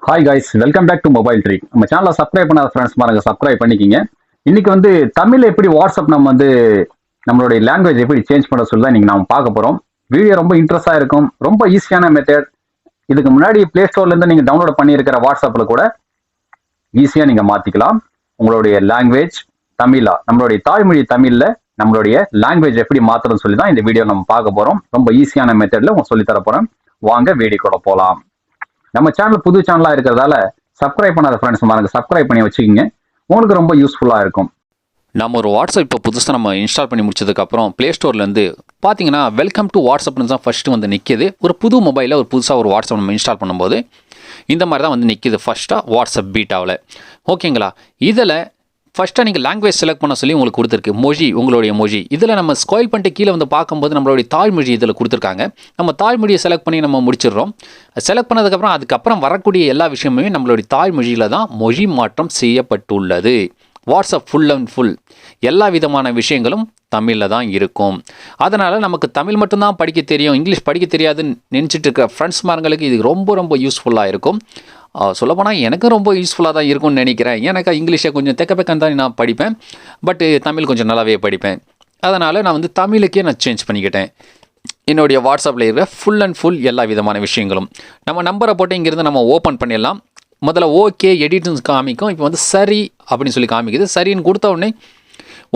Hi guys, welcome back to mobile tree. நம்ம சேனலை subscribe பண்ணாத ஃப்ரெண்ட்ஸ் பாருங்க, சப்ஸ்கிரைப் பண்ணிக்கிங்க. இன்னைக்கு வந்து தமிழ் எப்படி வாட்ஸ்அப் நம்ம வந்து நம்மளுடைய லாங்குவேஜ் எப்படி சேஞ்ச் பண்ண சொல்லி தான் இன்னைக்கு நம்ம பார்க்க போறோம். வீடியோ ரொம்ப இன்ட்ரெஸ்டாக இருக்கும், ரொம்ப ஈஸியான மெத்தட். இதுக்கு முன்னாடி பிளே ஸ்டோர்லேருந்து நீங்கள் டவுன்லோட் பண்ணியிருக்கிற வாட்ஸ்அப்பில் கூட ஈஸியாக நீங்கள் மாற்றிக்கலாம். உங்களுடைய லாங்குவேஜ் தமிழா, நம்மளுடைய தாய்மொழி தமிழில் நம்மளுடைய லாங்குவேஜ் எப்படி மாற்றுறதுன்னு சொல்லி தான் இந்த வீடியோ நம்ம பார்க்க போகிறோம். ரொம்ப ஈஸியான மெத்தடில் உங்களுக்கு சொல்லித்தர போகிறேன். வாங்க வீடியோக்குள்ள போகலாம். நம்ம சேனல் புது சேனலாக இருக்கிறதால சப்ஸ்கிரைப் பண்ணாத ஃப்ரெண்ட்ஸ் பாருங்க, சப்ஸ்கிரைப் பண்ணி வச்சுக்கிங்க. உங்களுக்கு ரொம்ப யூஸ்ஃபுல்லாக இருக்கும். நம்ம ஒரு வாட்ஸ்அப் இப்போ புதுசாக நம்ம இன்ஸ்டால் பண்ணி முடிச்சதுக்கப்புறம் ப்ளே ஸ்டோர்லேருந்து பார்த்தீங்கன்னா வெல்கம் டு வாட்ஸ்அப்னு தான் ஃபஸ்ட்டு வந்து நிற்கிது. ஒரு புது மொபைலில் ஒரு புதுசாக ஒரு வாட்ஸ்அப் நம்ம இன்ஸ்டால் பண்ணும்போது இந்த மாதிரி தான் வந்து நிற்கிது ஃபஸ்ட்டாக வாட்ஸ்அப் பீட்டாவில். ஓகேங்களா, இதில் ஃபஸ்ட்டாக நீங்கள் லாங்குவேஜ் செலக்ட் பண்ண சொல்லி உங்களுக்கு கொடுத்துருக்கு. மொழி, உங்களுடைய மொழி. இதில் நம்ம ஸ்க்ரோல் பண்ணிட்டு கீழே வந்து பார்க்கும்போது நம்மளுடைய தாய்மொழி இதில் கொடுத்துருக்காங்க. நம்ம தாய்மொழியை செலக்ட் பண்ணி நம்ம முடிச்சிடுறோம். செலக்ட் பண்ணதுக்கப்புறம் அதுக்கப்புறம் வரக்கூடிய எல்லா விஷயமுமே நம்மளுடைய தாய்மொழியில் தான் மொழி மாற்றம் செய்யப்பட்டுள்ளது. வாட்ஸ்அப் ஃபுல் அண்ட் ஃபுல் எல்லா விதமான விஷயங்களும் தமிழில் தான் இருக்கும். அதனால் நமக்கு தமிழ் மட்டும்தான் படிக்க தெரியும், இங்கிலீஷ் படிக்க தெரியாதுன்னு நினச்சிட்டு இருக்கிற ஃப்ரெண்ட்ஸ் மார்களுக்கு இது ரொம்ப ரொம்ப யூஸ்ஃபுல்லாக இருக்கும். சொல்லப்போனால் எனக்கு ரொம்ப யூஸ்ஃபுல்லாக தான் இருக்கும்னு நினைக்கிறேன். எனக்கு இங்கிலீஷை கொஞ்சம் தெக்கப்பக்கம் தான் நான் படிப்பேன், பட்டு தமிழ் கொஞ்சம் நல்லாவே படிப்பேன். அதனால் நான் வந்து தமிழுக்கே நான் சேஞ்ச் பண்ணிக்கிட்டேன். என்னுடைய வாட்ஸ்அப்பில் இருக்கிற ஃபுல் அண்ட் ஃபுல் எல்லா விதமான விஷயங்களும் நம்ம நம்பரை போட்டு இங்கேருந்து நம்ம ஓப்பன் பண்ணிடலாம். முதல்ல ஓகே எடிட்னு காமிக்கும், இப்போ வந்து சரி அப்படின்னு சொல்லி காமிக்குது. சரின்னு கொடுத்த உடனே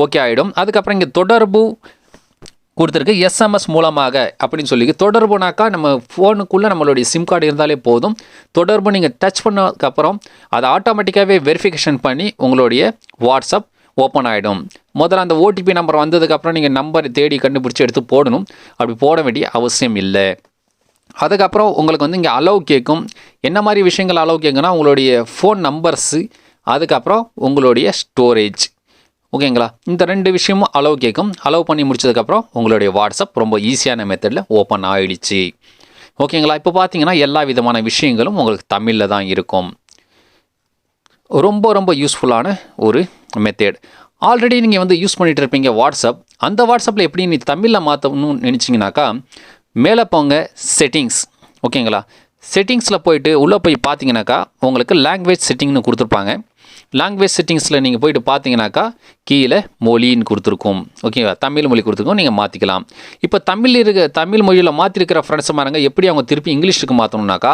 ஓகே ஆகிடும். அதுக்கப்புறம் இங்கே தொடர்பு கொடுத்துருக்கு, எஸ்எம்எஸ் மூலமாக அப்படின்னு சொல்லி. தொடர்புனாக்கா நம்ம ஃபோனுக்குள்ளே நம்மளுடைய சிம் கார்டு இருந்தாலே போதும். தொடர்பு நீங்கள் டச் பண்ணதுக்கப்புறம் அதை ஆட்டோமேட்டிக்காகவே வெரிஃபிகேஷன் பண்ணி உங்களுடைய வாட்ஸ்அப் ஓப்பன் ஆகிடும். முதல்ல அந்த ஓடிபி நம்பர் வந்ததுக்கப்புறம் நீங்கள் நம்பர் தேடி கண்டுபிடிச்சி எடுத்து போடணும். அப்படி போட வேண்டிய அவசியம் இல்லை. அதுக்கப்புறம் உங்களுக்கு வந்து இங்கே அலோவ் கேட்கும். என்ன மாதிரி விஷயங்கள் அலோவ் கேட்குன்னா உங்களுடைய ஃபோன் நம்பர்ஸு, அதுக்கப்புறம் உங்களுடைய ஸ்டோரேஜ். ஓகேங்களா, இந்த ரெண்டு விஷயமும் அலோவ் கேட்கும். அலோவ் பண்ணி முடிச்சதுக்கப்புறம் உங்களுடைய வாட்ஸ்அப் ரொம்ப ஈஸியான மெத்தடில் ஓப்பன் ஆகிடுச்சு. ஓகேங்களா, இப்போ பார்த்தீங்கன்னா எல்லா விதமான விஷயங்களும் உங்களுக்கு தமிழில் தான் இருக்கும். ரொம்ப ரொம்ப யூஸ்ஃபுல்லான ஒரு மெத்தட். ஆல்ரெடி நீங்கள் வந்து யூஸ் பண்ணிகிட்டு இருப்பீங்க வாட்ஸ்அப். அந்த வாட்ஸ்அப்பில் எப்படி நீ தமிழில் மாற்றணும்னு நினச்சிங்கனாக்கா மேலே போங்க, செட்டிங்ஸ். ஓகேங்களா, செட்டிங்ஸில் போயிட்டு உள்ளே போய் பார்த்தீங்கன்னாக்கா உங்களுக்கு லாங்குவேஜ் செட்டிங்னு கொடுத்துருப்பாங்க. லாங்குவேஜ் செட்டிங்ஸில் நீங்கள் போய்ட்டு பார்த்தீங்கன்னாக்கா கீழே மொழின்னு கொடுத்துருக்கும். ஓகேவா, தமிழ் மொழி கொடுத்துருக்கோம், நீங்கள் மாற்றிக்கலாம். இப்போ தமிழ் மொழியில் மாற்றிருக்கிற ஃப்ரெண்ட்ஸ் மாருங்க எப்படி அவங்க திருப்பி இங்கிலீஷுக்கு மாற்றணுன்னாக்கா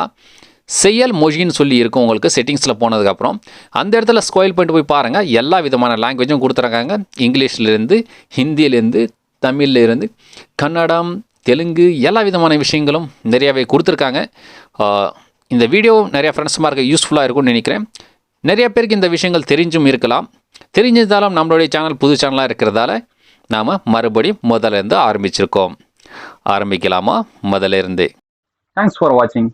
செயல் மொழின்னு சொல்லி இருக்கும் உங்களுக்கு செட்டிங்ஸில் போனதுக்கப்புறம். அந்த இடத்துல ஸ்க்ரோல் பண்ணிட்டு போய் பாருங்கள், எல்லா விதமான லாங்குவேஜும் கொடுத்துருக்காங்க. இங்கிலீஷ்லேருந்து, ஹிந்தியிலேருந்து, தமிழ்லேருந்து, கன்னடம், தெலுங்கு, எல்லா விதமான விஷயங்களும் நிறையாவே கொடுத்துருக்காங்க. இந்த வீடியோ நிறையா ஃப்ரெண்ட்ஸ் மார்க்கு யூஸ்ஃபுல்லாக இருக்கும்னு நினைக்கிறேன். நிறைய பேருக்கு இந்த விஷயங்கள் தெரிஞ்சும் இருக்கலாம். தெரிஞ்சதாலும் நம்மளுடைய சேனல் புது சேனலாக இருக்கிறதால நாம் மறுபடியும் முதல்ல இருந்து ஆரம்பிச்சிருக்கோம். ஆரம்பிக்கலாமா? முதல்ல இருந்து. தேங்க்ஸ் ஃபார் வாட்சிங்.